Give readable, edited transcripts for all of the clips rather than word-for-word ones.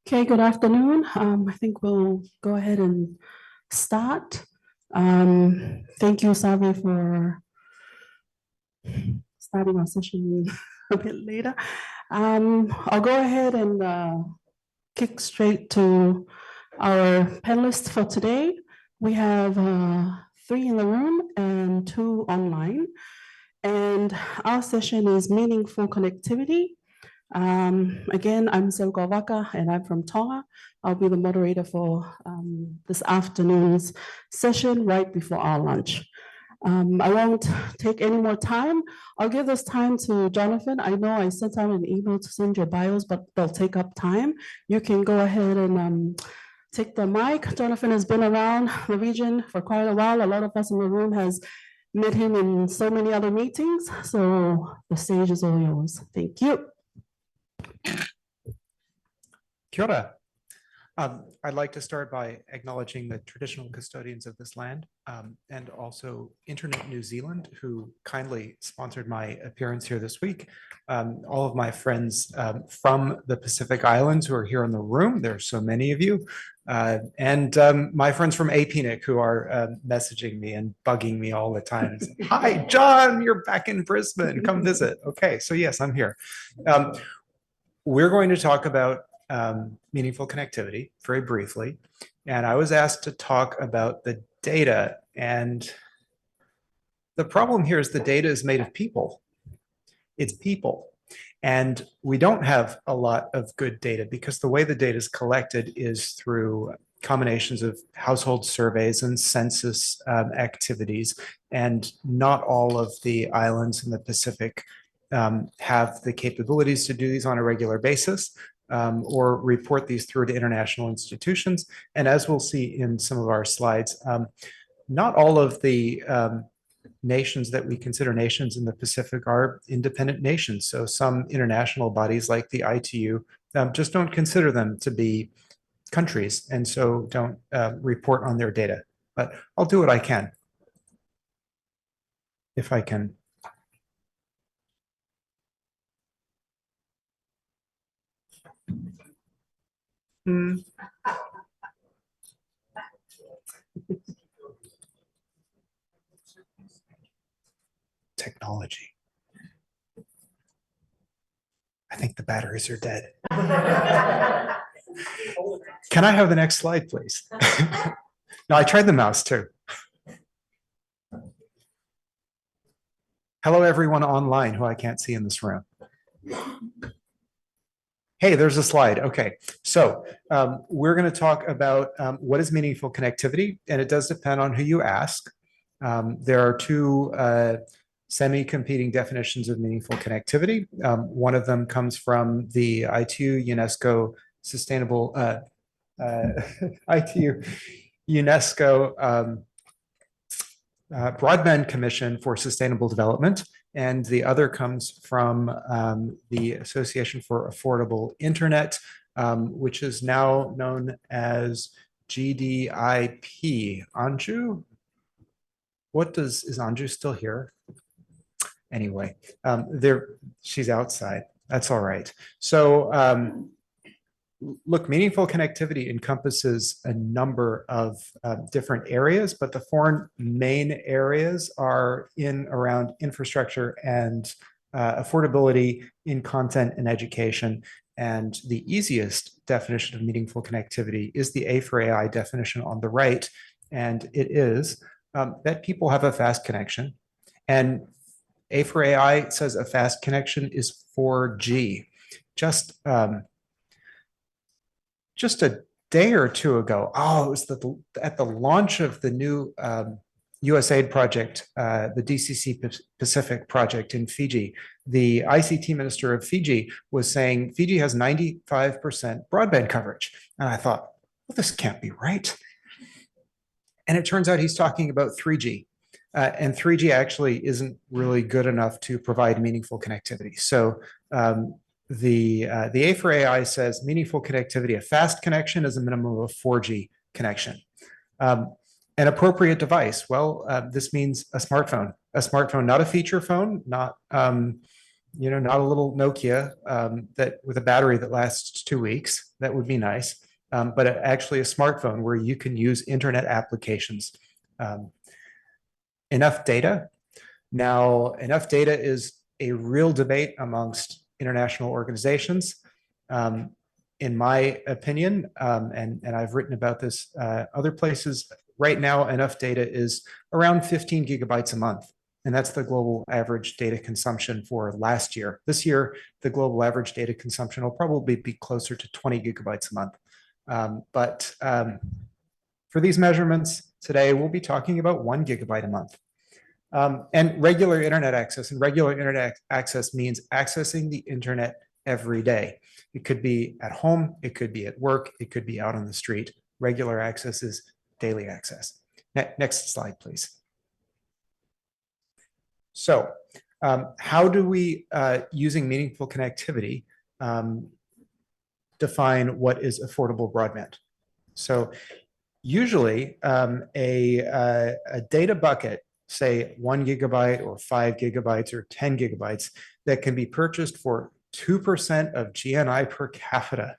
Okay, good afternoon. I think we'll go ahead and start. Thank you, Savi, for starting our session a bit later. I'll go ahead and kick straight to our panelists for today. We have 3 in the room and 2 online. And our session is Meaningful Connectivity. Again, I'm Selu Kauvaka and I'm from Tonga. I'll be the moderator for this afternoon's session right before our lunch. I won't take any more time. I'll give this time to Jonathan. I know I sent out an email to send your bios, but they'll take up time. You can go ahead and take the mic. Jonathan has been around the region for quite a while. A lot of us in the room has met him in so many other meetings. So the stage is all yours. Thank you. Kia ora. I'd like to start by acknowledging the traditional custodians of this land and also Internet New Zealand, who kindly sponsored my appearance here this week. All of my friends from the Pacific Islands who are here in the room, there are so many of you, and my friends from APNIC who are messaging me and bugging me all the time. Hi, John, you're back in Brisbane, come visit. Okay, so yes, I'm here. We're going to talk about meaningful connectivity very briefly. And I was asked to talk about the data. And the problem here is the data is made of people. It's people. And we don't have a lot of good data because the way the data is collected is through combinations of household surveys and census activities. And not all of the islands in the Pacific have the capabilities to do these on a regular basis. Or report these through to international institutions. And as we'll see in some of our slides, not all of the nations that we consider nations in the Pacific are independent nations. So some international bodies like the ITU just don't consider them to be countries and so don't report on their data. But I'll do what I can, if I can. Technology. I think the batteries are dead. Can I have the next slide, please? No, I tried the mouse too. Hello, everyone online who I can't see in this room. Hey, there's a slide. Okay, so we're going to talk about what is meaningful connectivity, and it does depend on who you ask. There are 2 semi-competing definitions of meaningful connectivity. One of them comes from the ITU UNESCO Sustainable ITU UNESCO Broadband Commission for Sustainable Development, and the other comes from the Association for Affordable Internet, which is now known as GDIP. Anju? Is Anju still here? Anyway, she's outside. That's all right. So look, meaningful connectivity encompasses a number of different areas, but the 4 main areas are around infrastructure and affordability in content and education. And the easiest definition of meaningful connectivity is the A for AI definition on the right. And it is that people have a fast connection. And A for AI says a fast connection is 4G. Just a day or 2 ago, it was at the launch of the new USAID project, the DCC Pacific project in Fiji, the ICT minister of Fiji was saying Fiji has 95% broadband coverage. And I thought, well, this can't be right. And it turns out he's talking about 3G. And 3G actually isn't really good enough to provide meaningful connectivity. So the A for AI says meaningful connectivity, a fast connection is a minimum of 4G connection. An appropriate device, well, this means a smartphone, not a feature phone, not not a little Nokia that with a battery that lasts 2 weeks. That would be nice. But actually a smartphone where you can use internet applications. Enough data. Now, enough data is a real debate amongst international organizations. In my opinion, and I've written about this other places, right now, enough data is around 15 gigabytes a month. And that's the global average data consumption for last year. This year, the global average data consumption will probably be closer to 20 gigabytes a month. But for these measurements today, we'll be talking about 1 gigabyte a month. And regular internet access. And regular internet access means accessing the internet every day. It could be at home, it could be at work, it could be out on the street. Regular access is daily access. Next slide, please. So how do we, using meaningful connectivity, define what is affordable broadband? So usually a data bucket, say 1 gigabyte or 5 gigabytes or 10 gigabytes, that can be purchased for 2% of GNI per capita.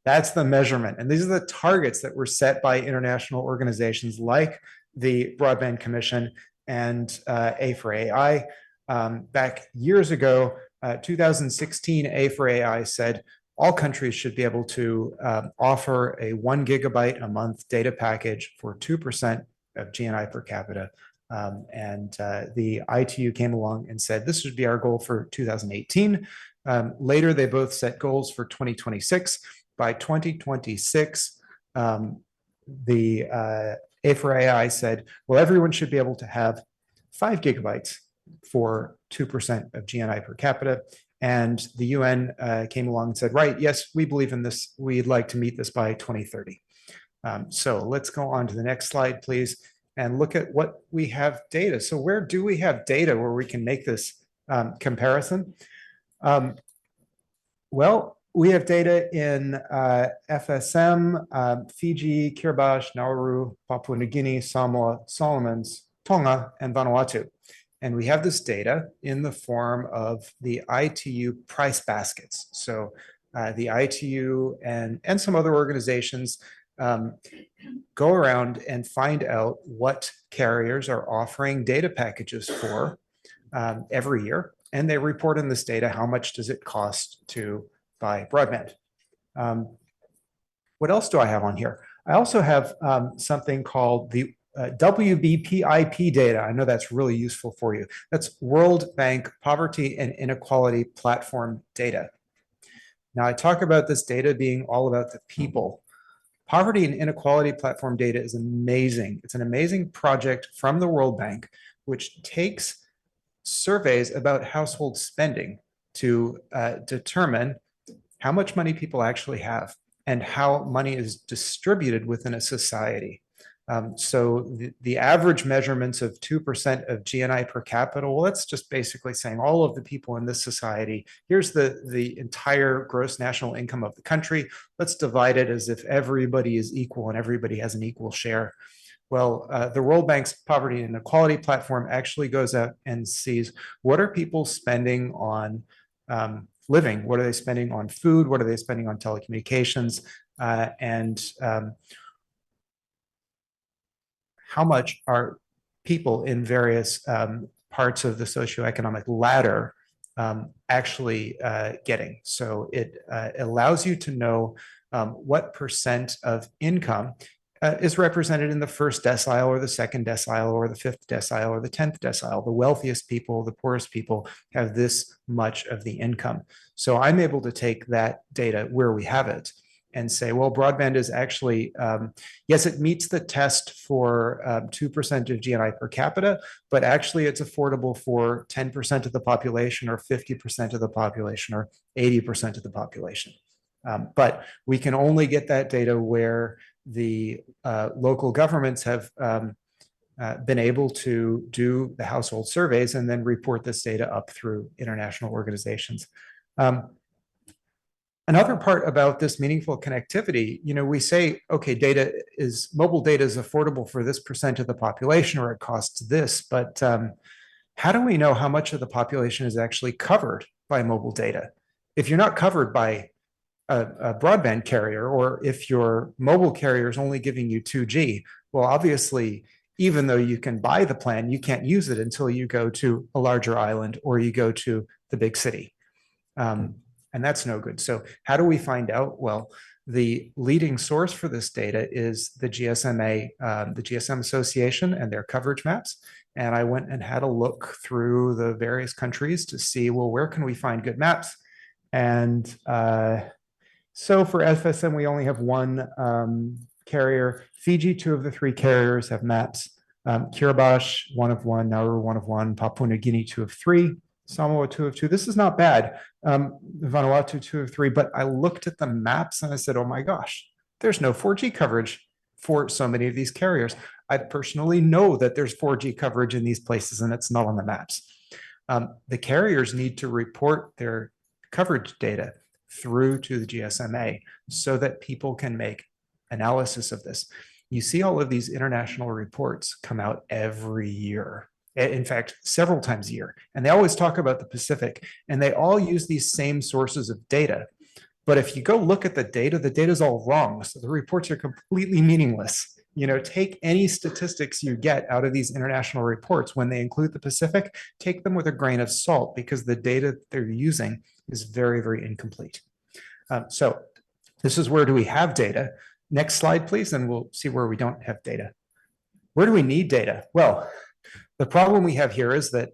That's the measurement. And these are the targets that were set by international organizations like the Broadband Commission and A4AI. Back years ago, 2016, A4AI said all countries should be able to offer a 1 gigabyte a month data package for 2% of GNI per capita. The ITU came along and said this should be our goal for 2018. Later, they both set goals for 2026. By 2026, the A4AI said, well, everyone should be able to have 5 gigabytes for 2% of GNI per capita. And the UN came along and said, right, yes, we believe in this. We'd like to meet this by 2030. So let's go on to the next slide, please, and look at what we have data. So where do we have data where we can make this comparison? Well, we have data in FSM, Fiji, Kiribati, Nauru, Papua New Guinea, Samoa, Solomons, Tonga, and Vanuatu. And we have this data in the form of the ITU price baskets. So the ITU and some other organizations go around and find out what carriers are offering data packages for every year. And they report in this data, how much does it cost to buy broadband? What else do I have on here? I also have something called the WBPIP data. I know that's really useful for you. That's World Bank Poverty and Inequality Platform data. Now, I talk about this data being all about the people. Poverty and Inequality Platform data is amazing. It's an amazing project from the World Bank, which takes surveys about household spending to determine how much money people actually have and how money is distributed within a society. So the average measurements of 2% of GNI per capita, well, that's just basically saying all of the people in this society, here's the entire gross national income of the country. Let's divide it as if everybody is equal and everybody has an equal share. Well, the World Bank's Poverty and Inequality Platform actually goes out and sees what are people spending on living? What are they spending on food? What are they spending on telecommunications? And how much are people in various parts of the socioeconomic ladder actually getting? So it allows you to know what percent of income is represented in the first decile or the second decile or the fifth decile or the 10th decile. The wealthiest people, the poorest people have this much of the income. So I'm able to take that data where we have it and say, well, broadband is actually, yes, it meets the test for 2% of GNI per capita, but actually it's affordable for 10% of the population or 50% of the population or 80% of the population. But we can only get that data where the local governments have been able to do the household surveys and then report this data up through international organizations. Another part about this meaningful connectivity, we say, okay, mobile data is affordable for this percent of the population, or it costs this, but how do we know how much of the population is actually covered by mobile data. If you're not covered by a broadband carrier, or if your mobile carrier is only giving you 2G, well, obviously, even though you can buy the plan, you can't use it until you go to a larger island or you go to the big city. And that's no good. So how do we find out? Well, the leading source for this data is the GSMA, the GSM Association and their coverage maps. And I went and had a look through the various countries to see, well, where can we find good maps? And so for FSM, we only have one carrier. Fiji, 2 of the 3 carriers have maps. Kiribati, 1 of 1, Nauru, 1 of 1, Papua New Guinea, 2 of 3, Samoa, 2 of 2. This is not bad. Vanuatu, 2 of 3, but I looked at the maps and I said, oh my gosh, there's no 4G coverage for so many of these carriers. I personally know that there's 4G coverage in these places and it's not on the maps. The carriers need to report their coverage data through to the GSMA so that people can make analysis of this. You see all of these international reports come out every year. In fact, several times a year. And they always talk about the Pacific, and they all use these same sources of data. But if you go look at the data is all wrong. So the reports are completely meaningless. You know, take any statistics you get out of these international reports. When they include the Pacific, take them with a grain of salt, because the data they're using is very, very incomplete. So this is where do we have data? Next slide, please, and we'll see where we don't have data. Where do we need data? Well, the problem we have here is that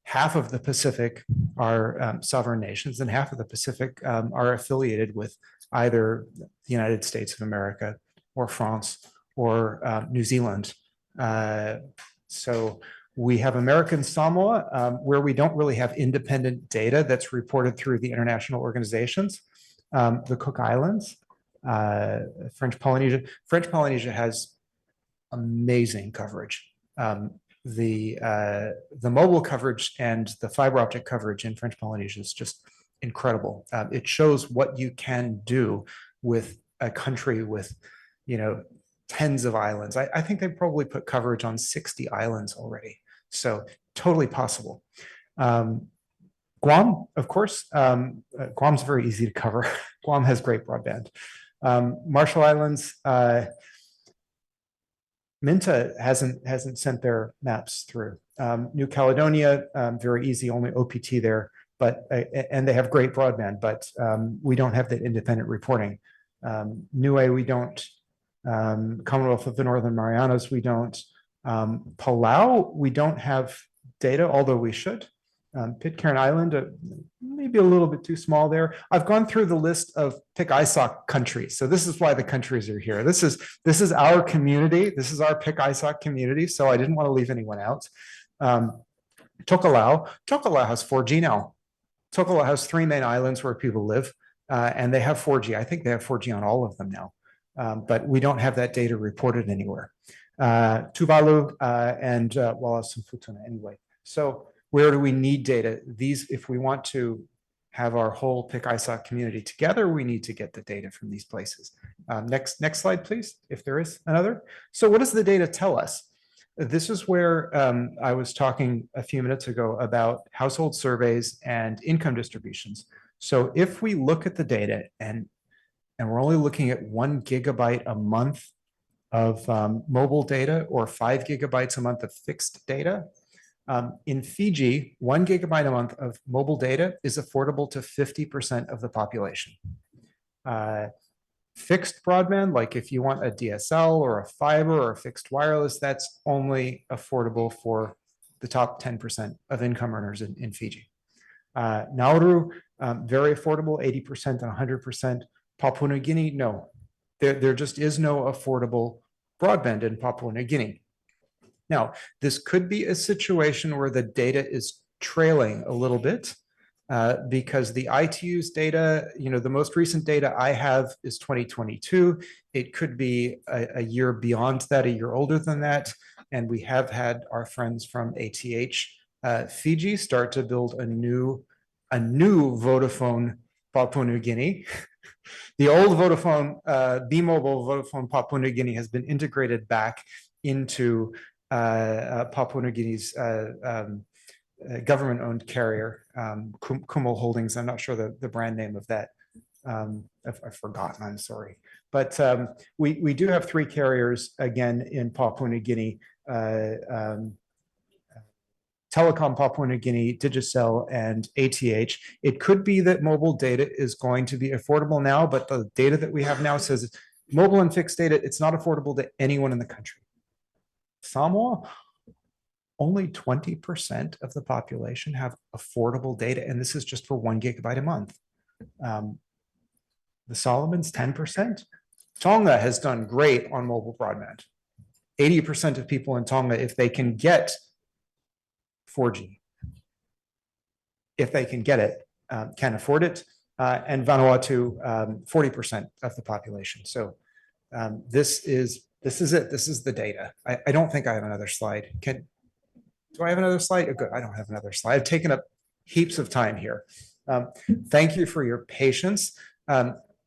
half of the Pacific are sovereign nations, and half of the Pacific are affiliated with either the United States of America or France or New Zealand. So we have American Samoa, where we don't really have independent data that's reported through the international organizations. The Cook Islands, French Polynesia. French Polynesia has amazing coverage. The mobile coverage and the fiber optic coverage in French Polynesia is just incredible. It shows what you can do with a country with, you know, tens of islands. I think they probably put coverage on 60 islands already. So totally possible. Guam, of course, Guam's very easy to cover. Guam has great broadband. Marshall Islands, Minta hasn't sent their maps through. New Caledonia, very easy, only OPT there, but and they have great broadband, but we don't have that independent reporting. Niue, we don't. Commonwealth of the Northern Marianas, we don't. Palau, we don't have data, although we should. Pitcairn Island, maybe a little bit too small there. I've gone through the list of PIC ISOC countries. So this is why the countries are here. This is our community. This is our PIC ISOC community. So I didn't want to leave anyone out. Tokelau has 4G now. Tokelau has 3 main islands where people live, and they have 4G. I think they have 4G on all of them now, but we don't have that data reported anywhere. Tuvalu and Wallace and Futuna anyway. So where do we need data? These, if we want to have our whole PIC ISOC community together, we need to get the data from these places. Next slide, please, if there is another. So what does the data tell us? This is where I was talking a few minutes ago about household surveys and income distributions. So if we look at the data and we're only looking at 1 gigabyte a month of mobile data or 5 gigabytes a month of fixed data, in Fiji, 1 gigabyte a month of mobile data is affordable to 50% of the population. Fixed broadband, like if you want a DSL or a fiber or a fixed wireless, that's only affordable for the top 10% of income earners in Fiji. Nauru, very affordable, 80% and 100%. Papua New Guinea, no. There just is no affordable broadband in Papua New Guinea. Now, this could be a situation where the data is trailing a little bit because the ITU's data, you know, the most recent data I have is 2022. It could be a year beyond that, a year older than that. And we have had our friends from ATH Fiji start to build a new Vodafone Papua New Guinea. The old Vodafone, B-Mobile Vodafone Papua New Guinea has been integrated back into Papua New Guinea's government-owned carrier, Kummel Holdings. I'm not sure the brand name of that. I've forgotten, I'm sorry. But we do have 3 carriers, again, in Papua New Guinea, Telecom Papua New Guinea, Digicel, and ATH. It could be that mobile data is going to be affordable now, but the data that we have now says mobile and fixed data, it's not affordable to anyone in the country. Samoa, only 20% of the population have affordable data, and this is just for 1 gigabyte a month. The Solomons, 10%. Tonga has done great on mobile broadband. 80% of people in Tonga, if they can get 4G, if they can get it, can afford it. And Vanuatu, 40% of the population. So this is it. This is the data. I don't think I have another slide. Do I have another slide? Oh, good. I don't have another slide. I've taken up heaps of time here. Thank you for your patience.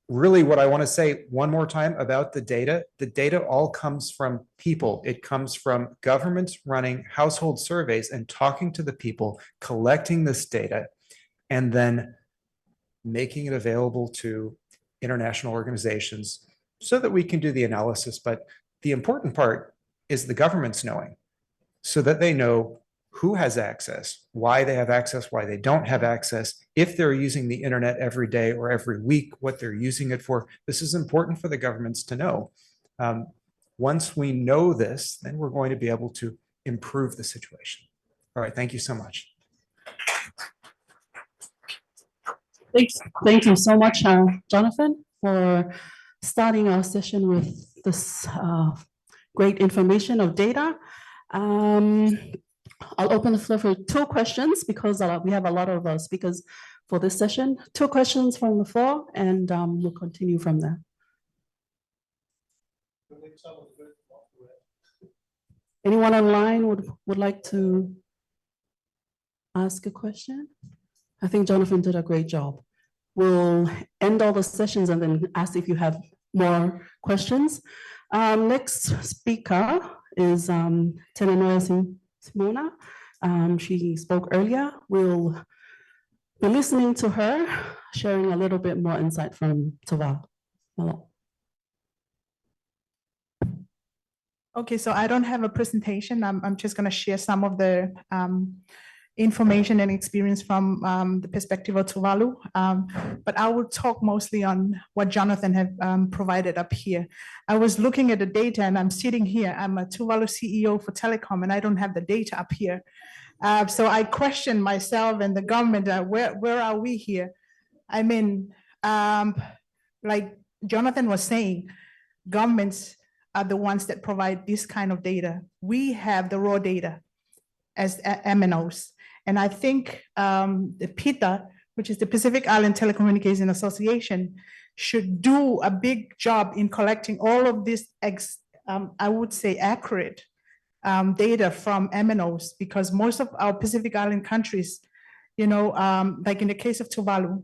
Really, what I want to say one more time about the data all comes from people. It comes from governments running household surveys and talking to the people, collecting this data, and then making it available to international organizations so that we can do the analysis. But the important part is the governments knowing, so that they know who has access, why they have access, why they don't have access, if they're using the internet every day or every week, what they're using it for. This is important for the governments to know. Once we know this, then we're going to be able to improve the situation. All right, thank you so much. Thank you so much, Jonathan, for starting our session with this great information of data. I'll open the floor for 2 questions because we have a lot of speakers for this session. 2 questions from the floor, and we'll continue from there. Anyone online would like to ask a question? I think Jonathan did a great job. We'll end all the sessions and then ask if you have more questions. Next speaker is Tenanoia Simona. She spoke earlier. We'll be listening to her, sharing a little bit more insight from Tuvalu. Hello. Okay, so I don't have a presentation. I'm just going to share some of the information and experience from the perspective of Tuvalu. But I will talk mostly on what Jonathan had provided up here. I was looking at the data and I'm sitting here. I'm a Tuvalu CEO for telecom and I don't have the data up here. So I question myself and the government, where are we here? I mean, like Jonathan was saying, governments are the ones that provide this kind of data. We have the raw data as MNOs. And I think the PITA, which is the Pacific Island Telecommunication Association, should do a big job in collecting all of this, I would say, accurate data from MNOs, because most of our Pacific Island countries, you know, like in the case of Tuvalu,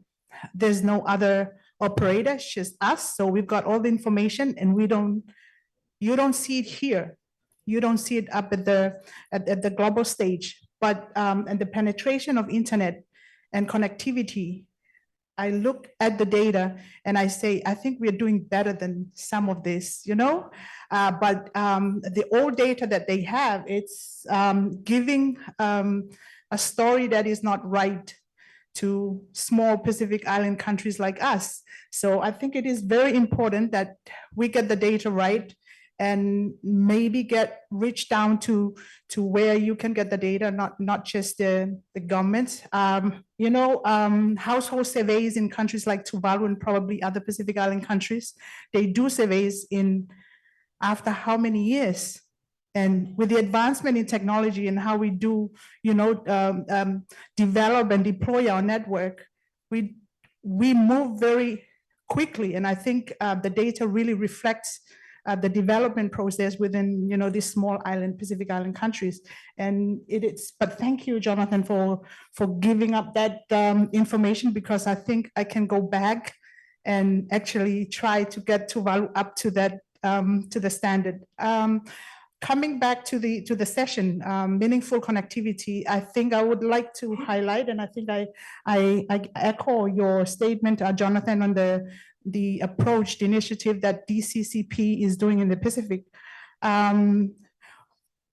there's no other operator, it's just us. So we've got all the information and you don't see it here. You don't see it up at the global stage. But and the penetration of internet and connectivity, I look at the data and I say, I think we're doing better than some of this, you know? But the old data that they have, it's giving a story that is not right to small Pacific Island countries like us. So I think it is very important that we get the data right and maybe reach down to where you can get the data, not just the government. You know, household surveys in countries like Tuvalu and probably other Pacific Island countries, they do surveys after how many years? And with the advancement in technology and how we do, you know, develop and deploy our network, we move very quickly. And I think the data really reflects the development process within, you know, these small island, Pacific Island countries. And but thank you, Jonathan, for giving up that information, because I think I can go back and actually try to get Tuvalu up to that, to the standard. coming back to the session, meaningful connectivity, I think I would like to highlight, and I think I echo your statement, Jonathan, on the approach, the initiative that DCCP is doing in the Pacific.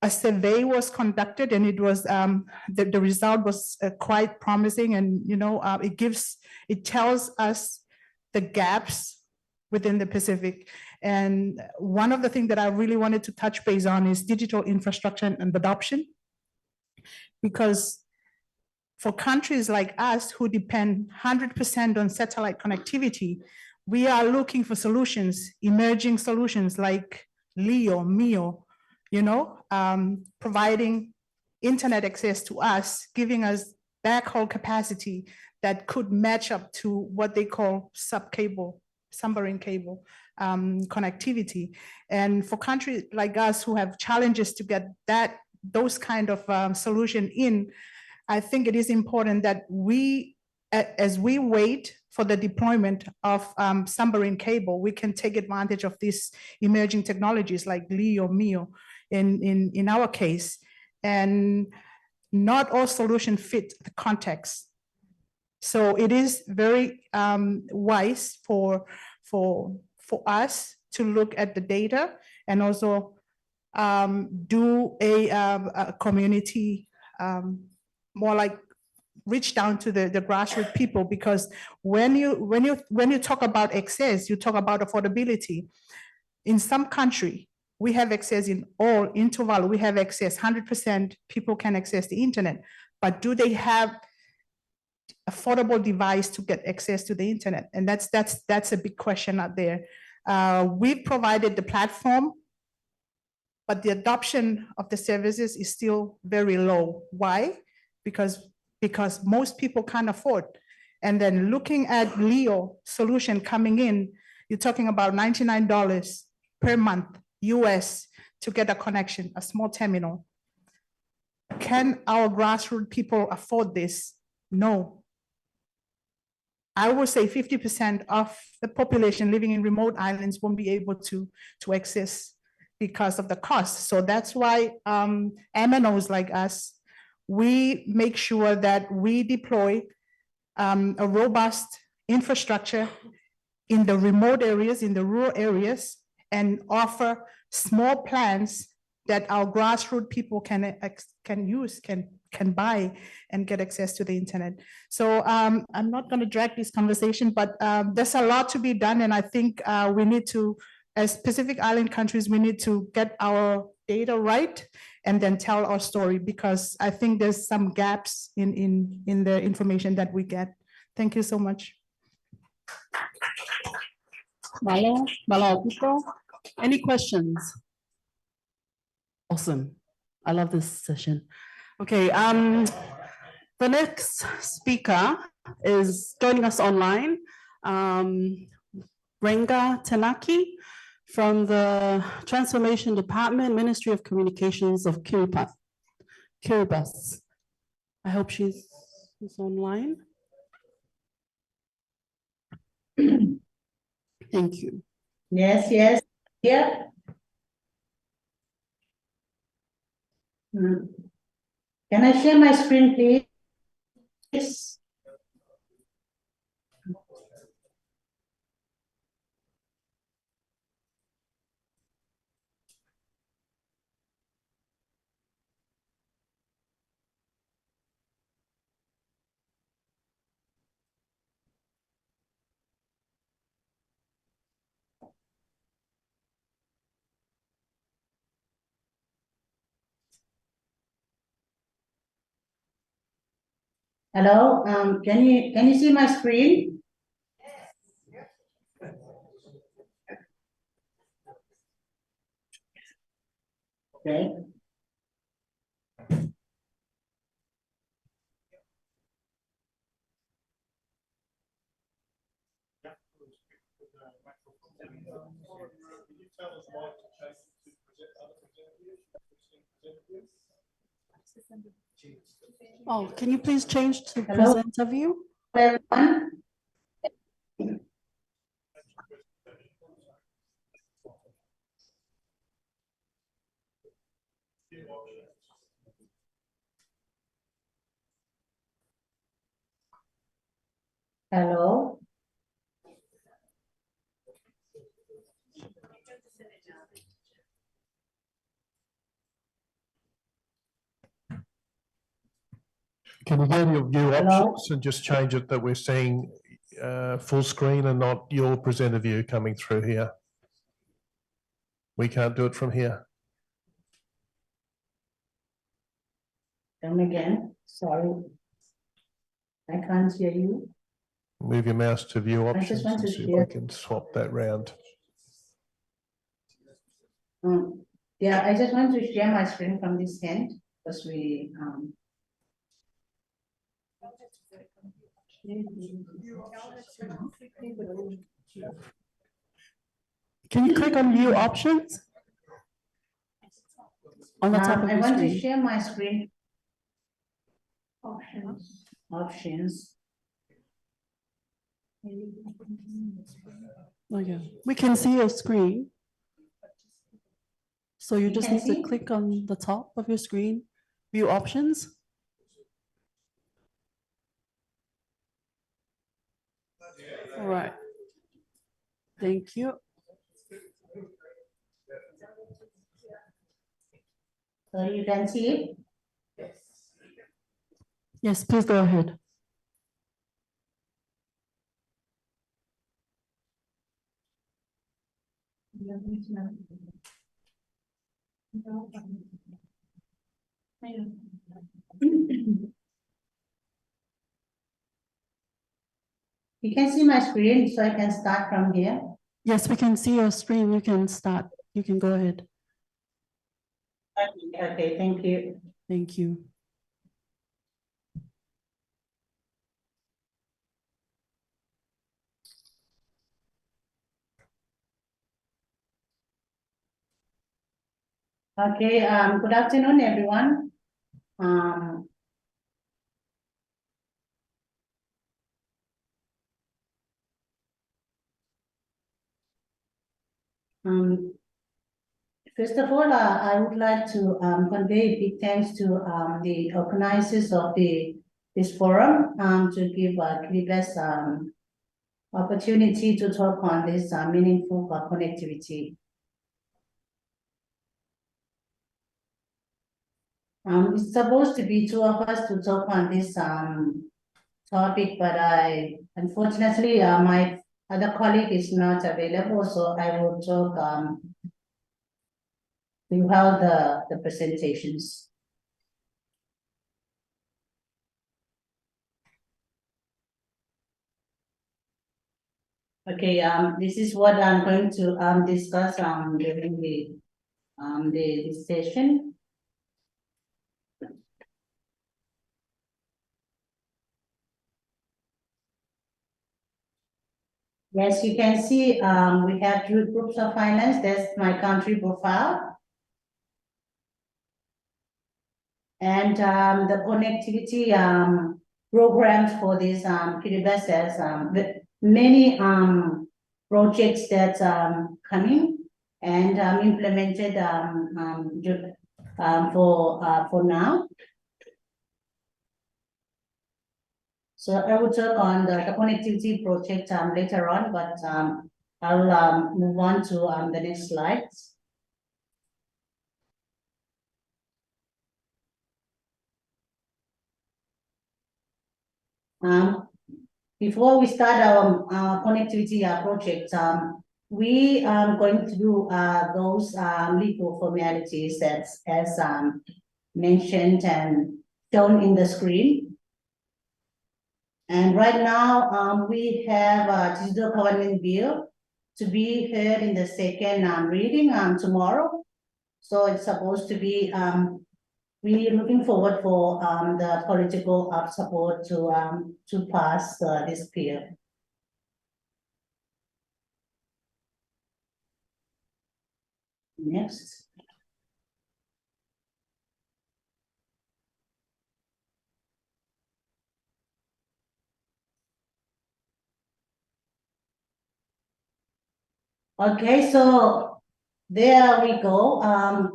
A survey was conducted, and it was the result was quite promising, and it tells us the gaps within the Pacific. And one of the things that I really wanted to touch base on is digital infrastructure and adoption, because for countries like us who depend 100% on satellite connectivity, we are looking for solutions, emerging solutions like LEO, MEO, providing internet access to us, giving us backhaul capacity that could match up to what they call submarine cable connectivity. And for countries like us who have challenges to get those kind of solution in, I think it is important that we, as we wait for the deployment of submarine cable, we can take advantage of these emerging technologies like LEO, MEO in our case. And not all solutions fit the context. So it is very wise for us to look at the data and also do a community, more like reach down to the grassroots people, because when you talk about access, you talk about affordability. In some country, we have access in Tuvalu, we have access, 100% people can access the internet, but do they have affordable device to get access to the internet? And that's a big question out there. We've provided the platform, but the adoption of the services is still very low. Why? Because most people can't afford. And then looking at LEO solution coming in, you're talking about $99 per month US to get a connection, a small terminal. Can our grassroots people afford this? No. I would say 50% of the population living in remote islands won't be able to access because of the cost. So that's why MNOs like us, we make sure that we deploy a robust infrastructure in the remote areas, in the rural areas, and offer small plans that our grassroots people can use, can buy and get access to the internet. So I'm not going to drag this conversation, but there's a lot to be done. And I think we need to, as Pacific Island countries, we need to get our data right and then tell our story, because I think there's some gaps in the information that we get. Thank you so much. Malo, people, any questions? Awesome. I love this session. Okay, the next speaker is joining us online, Renga Tanaki from the Transformation Department, Ministry of Communications of Kiribati. I hope she's online. Thank you. Yes, yeah. Can I share my screen, please? Hello, can you see my screen? Okay. Oh, can you please change to presenter view? Everyone. Hello. Can you go to your view Hello? options and just change it that we're seeing full screen and not your presenter view coming through here? We can't do it from here. Come again, sorry. I can't hear you. Move your mouse to view just options want and to see if share. I can swap that round. Yeah, I just want to share my screen from this end because we Can you click on view options? On the top of I your want to screen. share my screen. Options. Okay, we can see your screen. So you You just can need to see? click on the top of your screen, view options. All right. Thank you. So you can see it. Yes, please go ahead. You can see my screen, so I can start from here. Yes, we can see your screen. You can start. You can go ahead. Okay, thank you. Thank you. Okay, good afternoon, everyone. Um, First of all, I would like to convey big thanks to the organizers of this forum to give Kiribati opportunity to talk on this meaningful connectivity. It's supposed to be two of us to talk on this topic, but unfortunately my other colleague is not available, so I will talk throughout the presentations. Okay, this is what I'm going to discuss during the session. Yes, you can see we have two groups of finance. That's my country profile. And the connectivity programs for this Kiribati has many projects that's coming and implemented for now. So I will talk on the connectivity project later on, but I'll move on to the next slides. Before we start our connectivity project, we are going to do those legal formalities as mentioned and shown in the screen. And right now, we have a digital government bill to be heard in the second reading tomorrow. So it's supposed to be we're looking forward for the political support to pass this bill. Next. Okay, so there we go.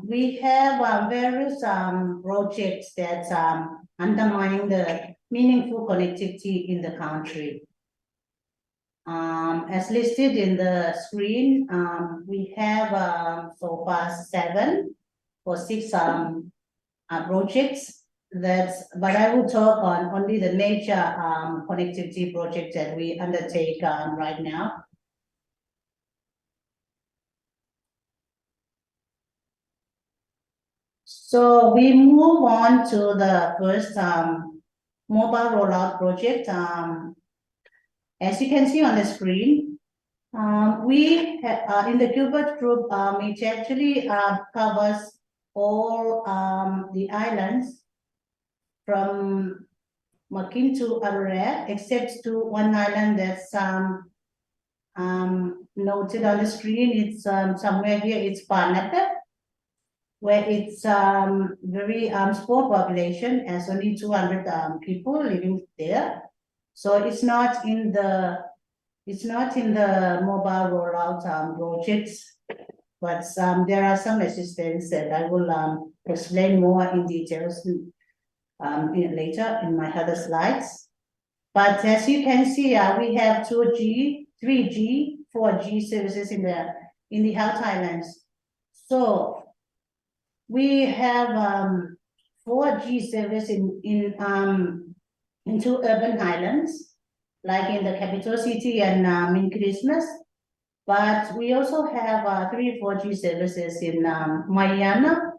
We have various projects that undermine the meaningful connectivity in the country. As listed in the screen, we have so far 7 or 6 projects. But I will talk on only the major connectivity project that we undertake right now. So we move on to the first mobile rollout project. As you can see on the screen, we have, in the Kiribati group, it actually covers all the islands from Makin to Arore, except to one island that's noted on the screen. It's somewhere here, it's Panuve, where it's very small population, as only 200 people living there. So it's not in the mobile rollout projects, but there are some assistance that I will explain more in details later in my other slides. But as you can see, we have 2G, 3G, 4G services in the Health Islands. So we have 4G service in 2 urban islands, like in the capital city and in Christmas. But we also have 3 4G services in Maihana,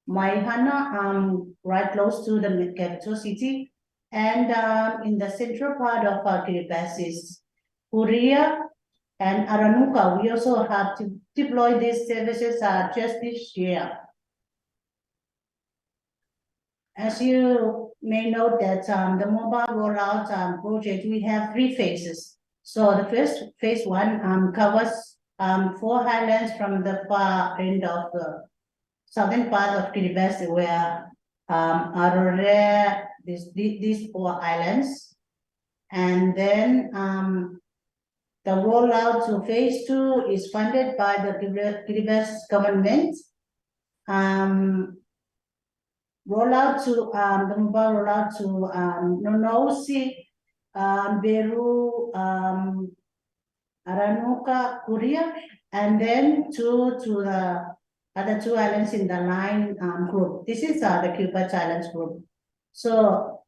right close to the capital city, and in the central part of Kiribati, Korea and Aranuka. We also have to deploy these services just this year. As you may note that the mobile rollout project, we have 3 phases. So the first phase 1 covers 4 islands from the far end of the southern part of Kiribati, where Arore, these 4 islands. And then the rollout to phase 2 is funded by the Kiribati government. Rollout to the mobile rollout to Nonosi, Beru, Aranuka, Korea, and then to the other 2 islands in the line group. This is the Kiribati Islands group. So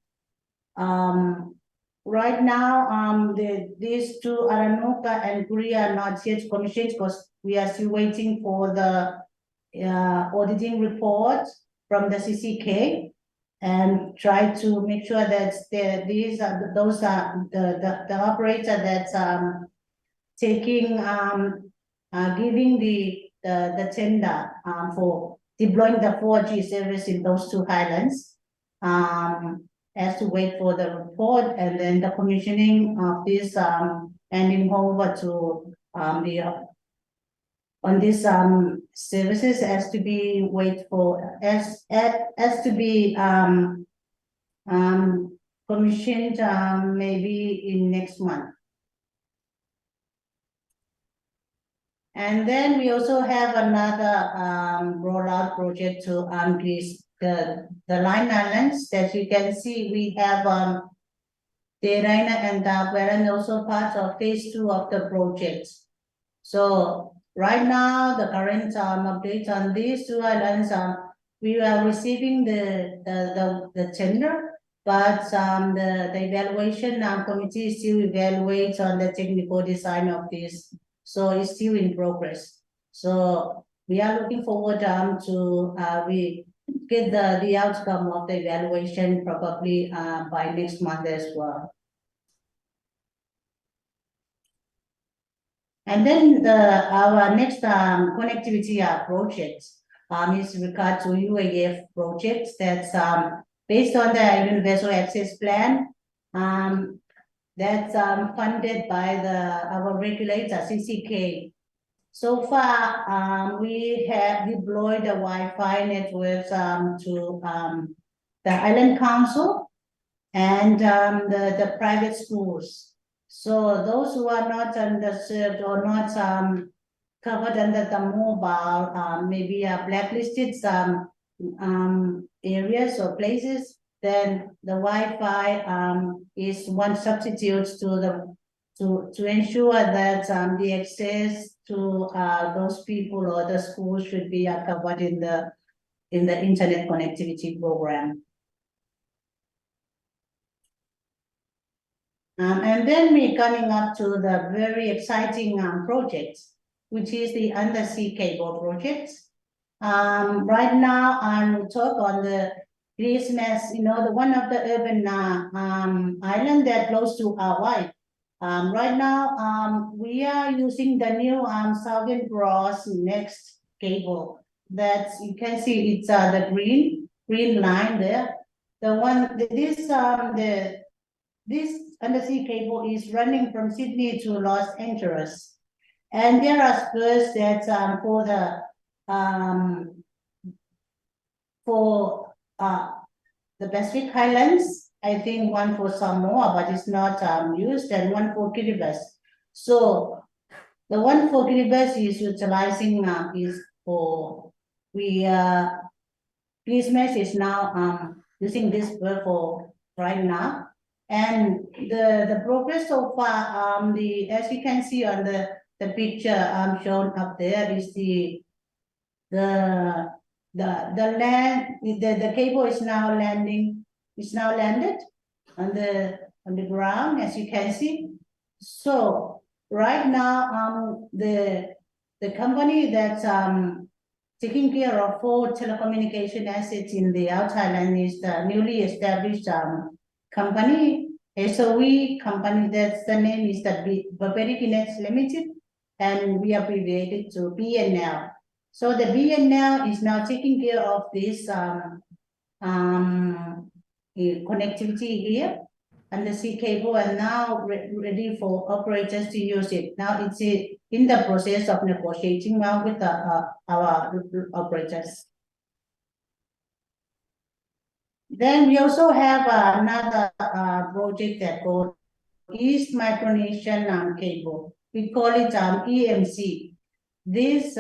right now, these 2 Aranuka and Korea are not yet commissioned because we are still waiting for the auditing report from the CCK, and try to make sure that those are the operator that's taking giving the tender for deploying the 4G service in those 2 islands. Has to wait for the report, and then the commissioning of this handing over to on these services has to be commissioned maybe in next month. And then we also have another rollout project to increase the line islands. That you can see, we have Tenanoia and Tuvalu, and also part of phase 2 of the project. So right now, the current update on these 2 islands, we are receiving the tender, but the evaluation committee still evaluates on the technical design of this. So it's still in progress. So we are looking forward to we get the outcome of the evaluation probably by next month as well. And then our next connectivity project is regard to UAF projects that's based on the Universal Access Plan that's funded by our regulator, CCK. So far, we have deployed the Wi-Fi networks to the Island Council and the private schools. So those who are not underserved or not covered under the mobile, maybe blacklisted areas or places, then the Wi-Fi is one substitute to to ensure that the access to those people or the schools should be covered in the internet connectivity program. And then we're coming up to the very exciting project, which is the undersea cable project. Right now, we'll talk on the Christmas, the one of the urban island that close to Hawaii. Right now, we are using the new Southern Cross next cable that you can see. It's the green line there. The one this undersea cable is running from Sydney to Los Angeles, and there are spurs that for the Pacific Highlands. I think one for Samoa, but it's not used, and one for Kiribati. So the one for Kiribati is utilizing is for Christmas is now using this spur for right now. And the progress so far, as you can see on the picture shown up there is the cable is now landing. It's now landed on the ground, as you can see. So right now, the company that's taking care of 4 telecommunication assets in the outer island is the newly established company, SOE company. That's the name is the Barbaric Nets Limited, and we abbreviated to BNL. So the BNL is now taking care of this connectivity here and the sea cable, and now ready for operators to use it. Now it's in the process of negotiating now with our operators. Then we also have another project that called East Micronesian Cable. We call it EMC. This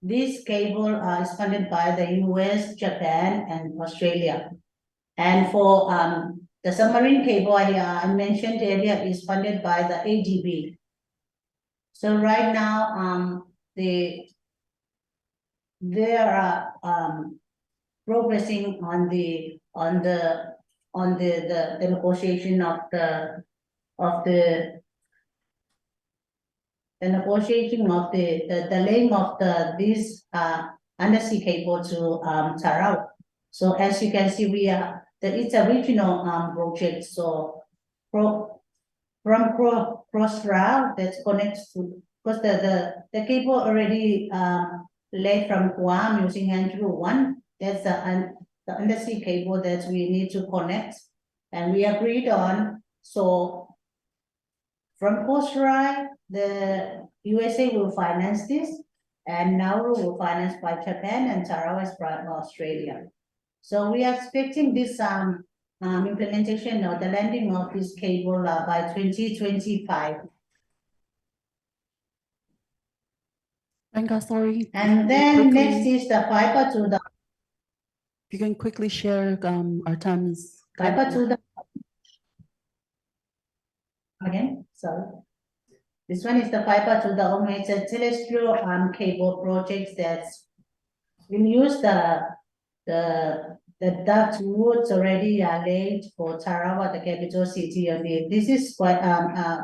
this cable is funded by the US, Japan, and Australia. And for the submarine cable I mentioned earlier is funded by the ADB. So right now, they are progressing on the negotiation of the laying of this undersea cable to Tarau. So as you can see, it's a regional project. So from cross route that connects to, because the cable already laid from Guam using Andrew 1. That's the undersea cable that we need to connect, and we agreed on. So from Coast Ride, the USA will finance this, and Nauru will finance by Japan, and Tarawa is by Australia. So we are expecting this implementation or the landing of this cable by 2025. Renga, sorry. And then next is the fiber to the. If you can quickly share our times. Fiber to the. Again, sorry. This one is the fiber to the home. It's a terrestrial cable project that's been used the duct woods already laid for Tarawa, the capital city of it. This is quite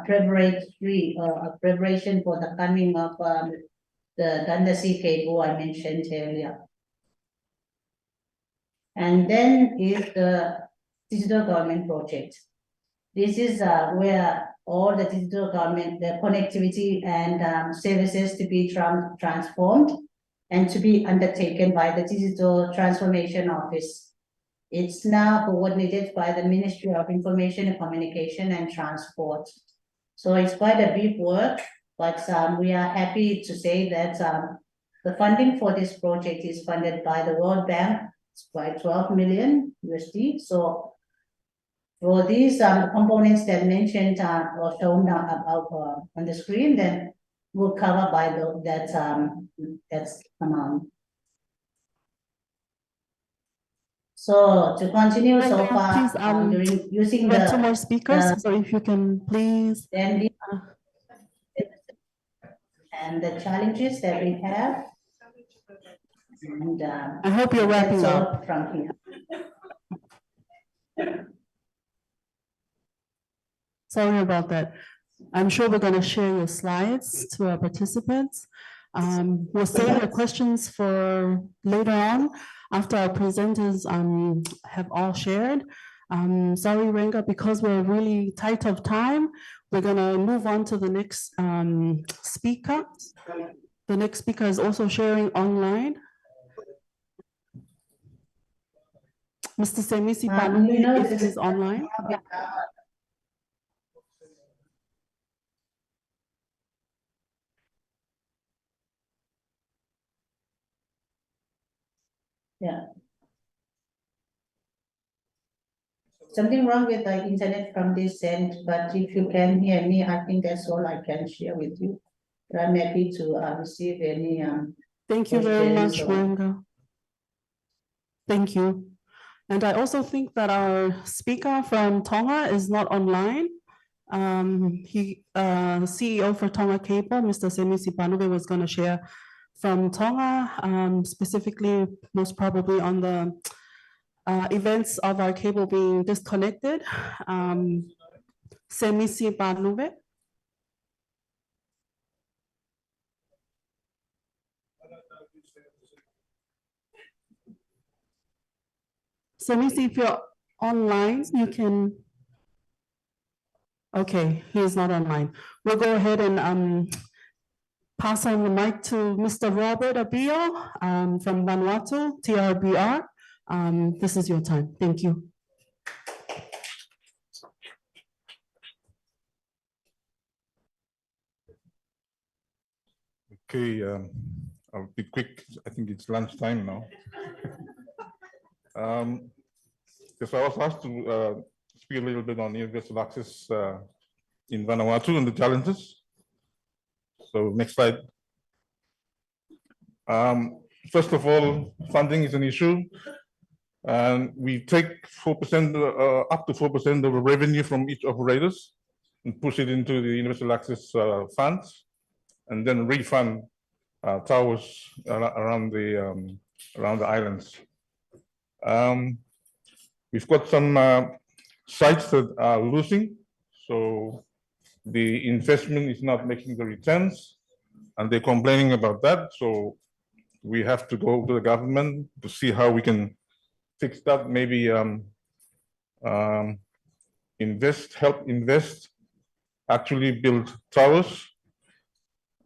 preparation for the coming of the undersea cable I mentioned earlier. And then is the digital government project. This is where all the digital government, the connectivity and services to be transformed and to be undertaken by the Digital Transformation Office. It's now coordinated by the Ministry of Information and Communication and Transport. So it's quite a big work, but we are happy to say that the funding for this project is funded by the World Bank. It's by 12 million USD. So for these components that mentioned or shown about on the screen, then we'll cover by that amount. So to continue so Renga, far, please, during using We have two the, more speakers, so if you can please. then and the challenges that we have. And I hope you're wrapping that's all up. from here. Sorry about that. I'm sure we're going to share your slides to our participants. We'll save the questions for later on after our presenters have all shared. Sorry, Renga, because we're really tight of time, we're going to move on to the next speaker. The next speaker is also sharing online. Mr. Semisi Panuve, if he's online. Yeah. Something wrong with the internet from this end, but if you can hear me, I think that's all I can share with you. But I'm happy to receive any Thank you very much, questions or- Renga. Thank you. And I also think that our speaker from Tonga is not online. The CEO for Tonga Cable, Mr. Semisi Panuve, was going to share from Tonga, specifically, most probably on the events of our cable being disconnected. Semisi Panuve. Semisi, if you're online, you can. Okay, he is not online. We'll go ahead and pass on the mic to Mr. Robert Abbio from Vanuatu, TRBR. This is your time. Thank you. Okay, I'll be quick. I think it's lunchtime now. Because I was asked to speak a little bit on universal access in Vanuatu and the challenges. So next slide. First of all, funding is an issue. And we take 4%, up to 4% of the revenue from each operators and push it into the universal access funds, and then refund towers around the islands. We've got some sites that are losing, so the investment is not making the returns, and they're complaining about that. So we have to go to the government to see how we can fix that. Maybe help invest, actually build towers,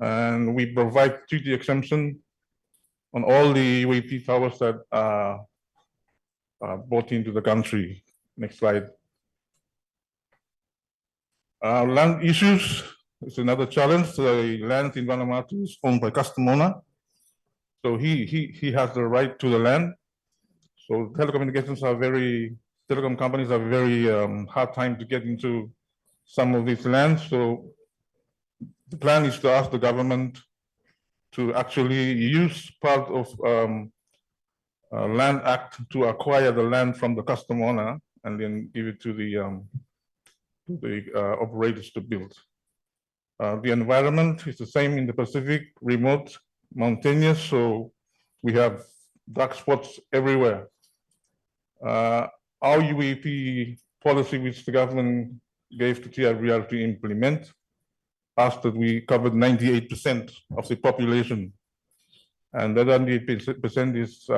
and we provide duty exemption on all the UAP towers that are brought into the country. Next slide. Land issues is another challenge. The land in Vanuatu is owned by Simona, so he has the right to the land. So telecommunications are telecom companies are very hard time to get into some of these lands. So the plan is to ask the government to actually use part of Land Act to acquire the land from the customer owner and then give it to the operators to build. The environment is the same in the Pacific, remote, mountainous, so we have dark spots everywhere. Our UAP policy, which the government gave to TRBR to implement, asked that we covered 98% of the population. And that 98% is,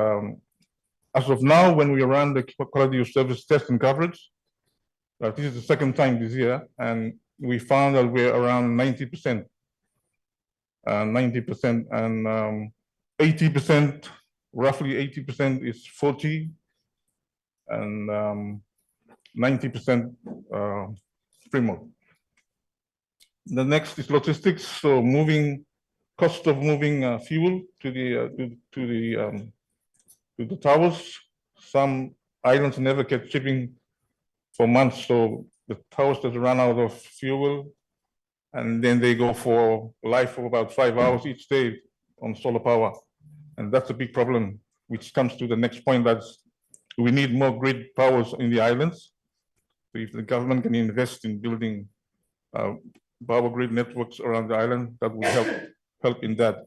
as of now, when we run the quality of service test and coverage, this is the second time this year, and we found that we're around 90%. 90% and 80%, roughly 80% is 4G, and 90% remote. The next is logistics. So cost of moving fuel to the towers. Some islands never get shipping for months, so the towers just run out of fuel, and then they go for live for about 5 hours each day on solar power, and that's a big problem. Which comes to the next point, that's we need more grid powers in the islands. So if the government can invest in building power grid networks around the island, that would help in that.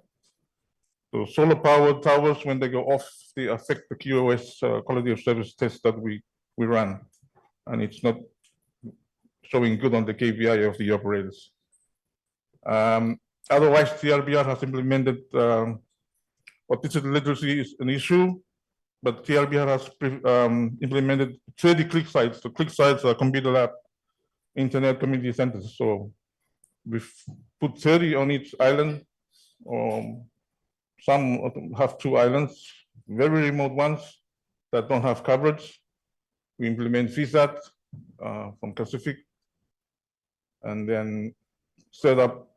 So solar power towers, when they go off, they affect the QoS quality of service test that we run, and it's not showing good on the KPI of the operators. Otherwise, TRBR has implemented what digital literacy is an issue, but TRBR has implemented 30 click sites. So click sites are computer lab, internet community centers. So we've put 30 on each island. Some have 2 islands, very remote ones that don't have coverage. We implement VSAT from Pacific, and then set up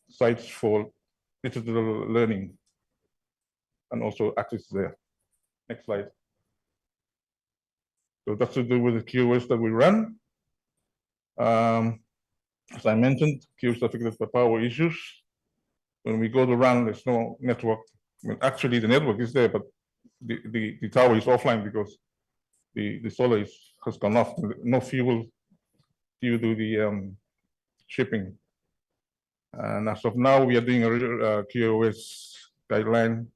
sites for digital learning and also access there. Next slide. So that's to do with the QoS that we run. As I mentioned, QoS affected by power issues. When we go to run, there's no network. I mean, actually, the network is there, but the tower is offline because the solar has gone off. No fuel due to the shipping. And as of now, we are doing a QoS guideline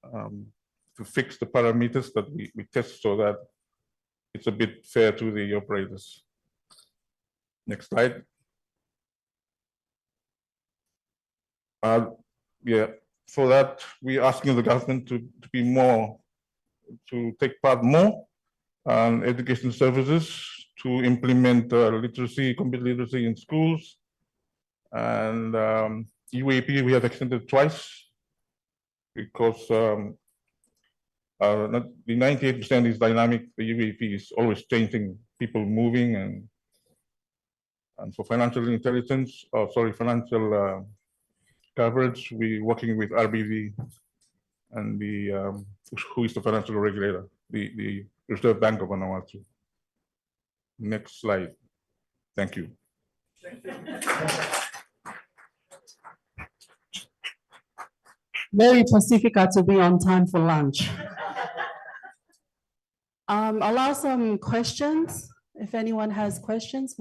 to fix the parameters that we test so that it's a bit fair to the operators. Next slide. Yeah, for that, we're asking the government to be more, to take part more on education services, to implement literacy, computer literacy in schools. And UAP, we have extended twice because the 98% is dynamic. The UAP is always changing, people moving, and for financial intelligence, financial coverage, we're working with RBV and the who is the financial regulator, the Reserve Bank of Vanuatu. Next slide. Thank you. Very Pacifica to be on time for lunch. Allow some questions. If anyone has questions,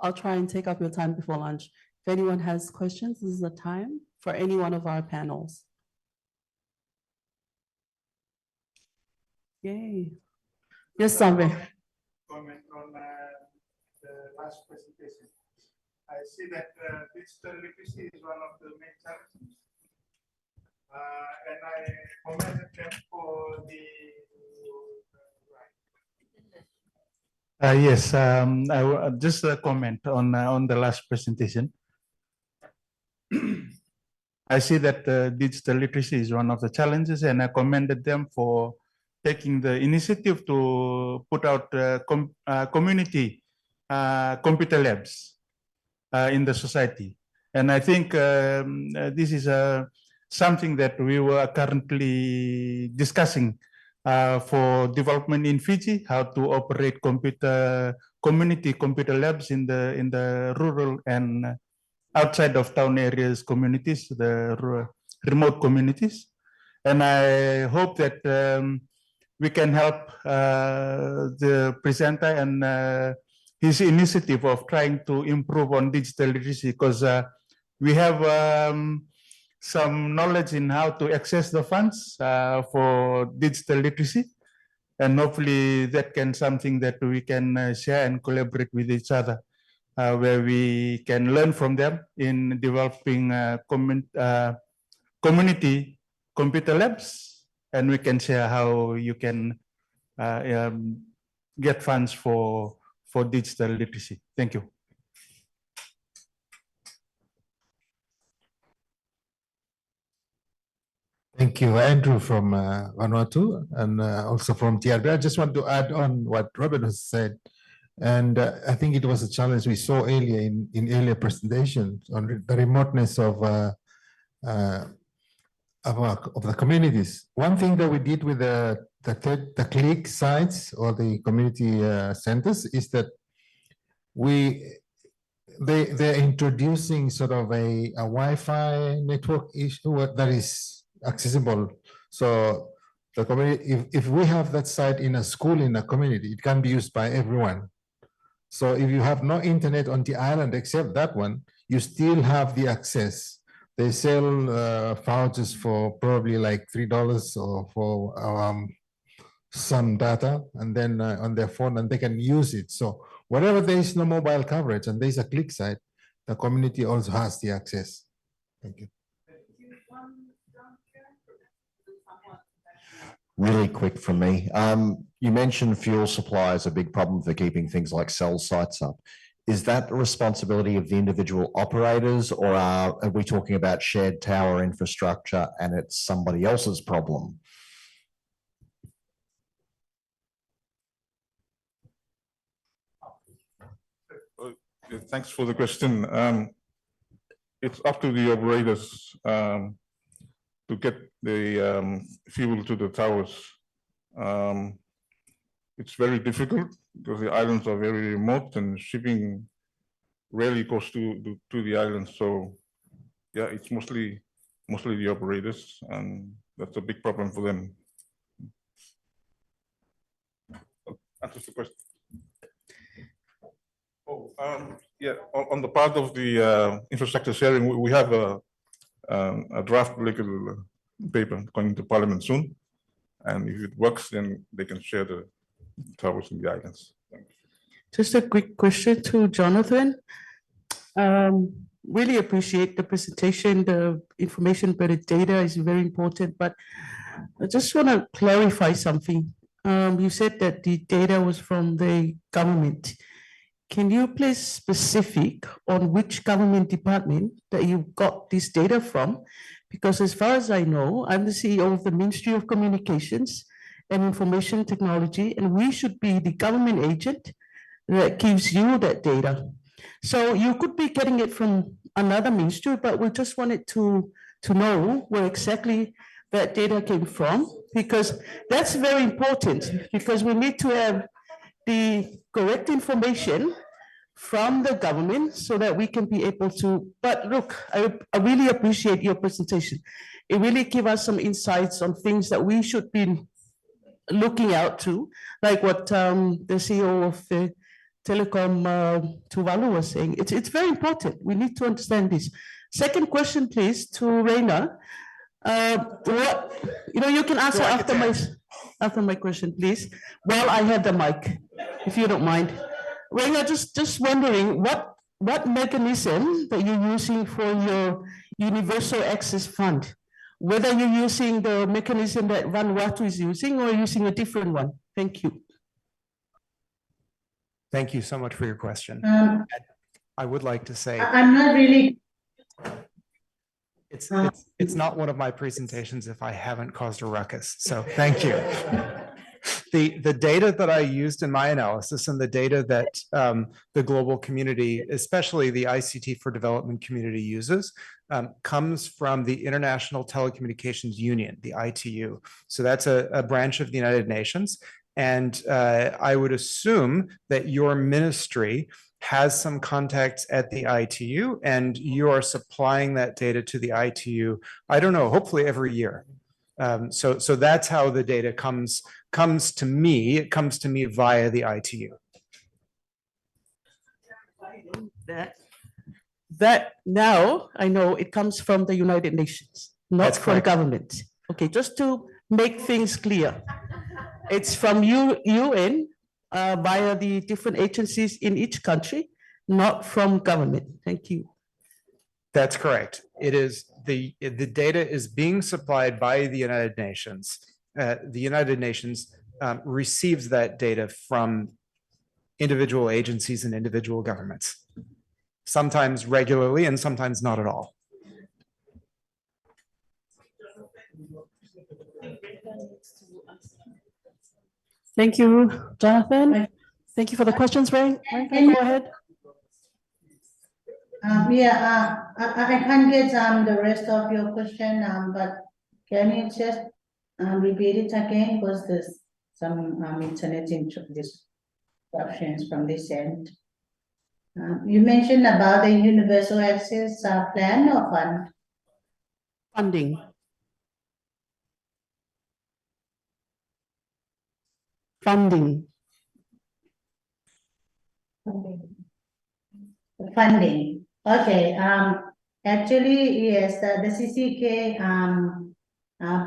I'll try and take up your time before lunch. If anyone has questions, this is the time for any one of our panels. Yay. Yes, Sambe. Comment on the last presentation. I see that digital literacy is one of the main challenges. And I commended them for the yes, I just a comment on the last presentation. I see that digital literacy is one of the challenges, and I commended them for taking the initiative to put out community computer labs in the society. And I think this is something that we were currently discussing for development in Fiji, how to operate community computer labs in the rural and outside of town areas communities, the remote communities. And I hope that we can help the presenter and his initiative of trying to improve on digital literacy, because we have some knowledge in how to access the funds for digital literacy, and hopefully that can something that we can share and collaborate with each other, where we can learn from them in developing community computer labs, and we can share how you can get funds for digital literacy. Thank you. Thank you, Andrew from Vanuatu, and also from TRBR. I just want to add on what Robert has said, and I think it was a challenge we saw earlier in earlier presentations on the remoteness of the communities. One thing that we did with the click sites or the community centers is that they're introducing sort of a Wi-Fi network issue that is accessible. So The community, if we have that site in a school, in a community, it can be used by everyone. So if you have no internet on the island except that one, you still have the access. They sell vouchers for probably like $3 or for some data, and then on their phone, and they can use it. So wherever there is no mobile coverage and there's a click site, the community also has the access. Thank you. Really quick from me. You mentioned fuel supply is a big problem for keeping things like cell sites up. Is that the responsibility of the individual operators, or are we talking about shared tower infrastructure and it's somebody else's problem? Thanks for the question. It's up to the operators to get the fuel to the towers. It's very difficult because the islands are very remote and shipping rarely goes to the islands. So yeah, it's mostly the operators, and that's a big problem for them. Answers the question. Oh, yeah, on the part of the infrastructure sharing, we have a draft legal paper going to Parliament soon, and if it works, then they can share the towers in the islands. Just a quick question to Jonathan. Really appreciate the presentation, the information, but the data is very important, but I just want to clarify something. You said that the data was from the government. Can you please specific on which government department that you got this data from? Because as far as I know, I'm the CEO of the Ministry of Communications and Information Technology, and we should be the government agent that gives you that data. So you could be getting it from another ministry, but we just wanted to know where exactly that data came from, because that's very important, because we need to have the correct information from the government so that we can be able to, but look, I really appreciate your presentation. It really gave us some insights on things that we should be looking out to, like what the CEO of the Telecom Tuvalu was saying. It's very important. We need to understand this. Second question, please, to Renga. You can answer after my question, please, while I have the mic, if you don't mind. Renga, just wondering what mechanism that you're using for your Universal Access Fund, whether you're using the mechanism that Vanuatu is using or using a different one. Thank you. Thank you so much for your question. I would like to say I'm not really. It's not one of my presentations if I haven't caused a ruckus. So thank you. The data that I used in my analysis and the data that the global community, especially the ICT for Development community uses, comes from the International Telecommunications Union, the ITU. So that's a branch of the United Nations. And I would assume that your ministry has some contacts at the ITU and you are supplying that data to the ITU, I don't know, hopefully every year. So that's how the data comes to me. It comes to me via the ITU. That now I know it comes from the United Nations, not from government. Okay, just to make things clear. It's from UN via the different agencies in each country, not from government. Thank you. That's correct. It is the data is being supplied by the United Nations. The United Nations receives that data from individual agencies and individual governments, sometimes regularly and sometimes not at all. Thank you, Jonathan. Thank you for the questions, Ray. Go ahead. I can't get the rest of your question, but can you just repeat it again, because there's some internet disruptions from this end. You mentioned about the universal access plan or fund? Funding. funding. Funding. Okay. Actually, yes, the CCK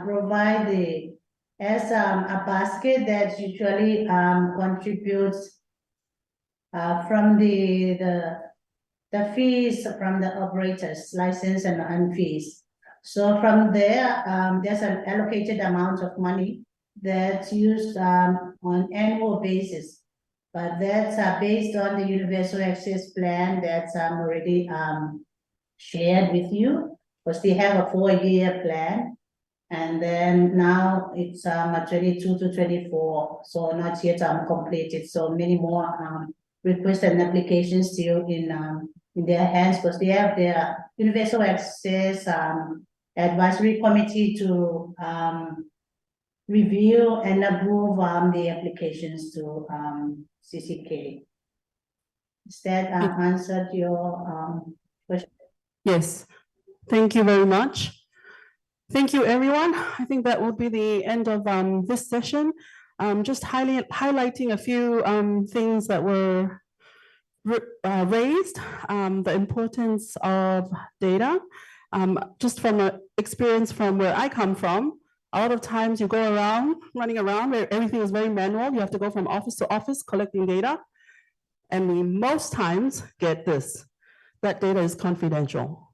provide as a basket that usually contributes from the fees from the operators, license and fees. So from there, there's an allocated amount of money that's used on annual basis. But that's based on the universal access plan that's already shared with you, because they have a 4-year plan. And then now it's 22 to 24, so not yet completed. So many more requests and applications still in their hands, because they have their universal access advisory committee to review and approve the applications to CCK. Is that answered your question? Yes, thank you very much. Thank you, everyone. I think that will be the end of this session. Just highlighting a few things that were raised, the importance of data. Just from an experience from where I come from, a lot of times you go around, running around, where everything is very manual. You have to go from office to office collecting data. And we most times get this, that data is confidential.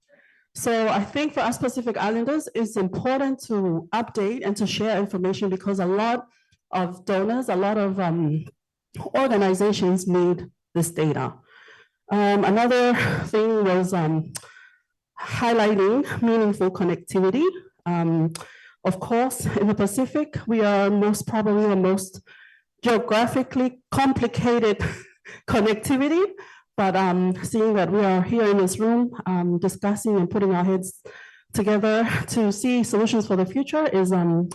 So I think for us Pacific Islanders, it's important to update and to share information, because a lot of donors, a lot of organizations need this data. Another thing was highlighting meaningful connectivity. Of course, in the Pacific, we are most probably the most geographically complicated connectivity, but seeing that we are here in this room discussing and putting our heads together to see solutions for the future is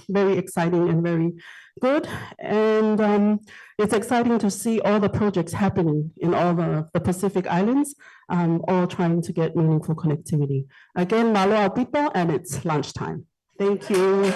very exciting and very good. And it's exciting to see all the projects happening in all the Pacific Islands, all trying to get meaningful connectivity. Again, malo al people, and it's lunchtime. Thank you.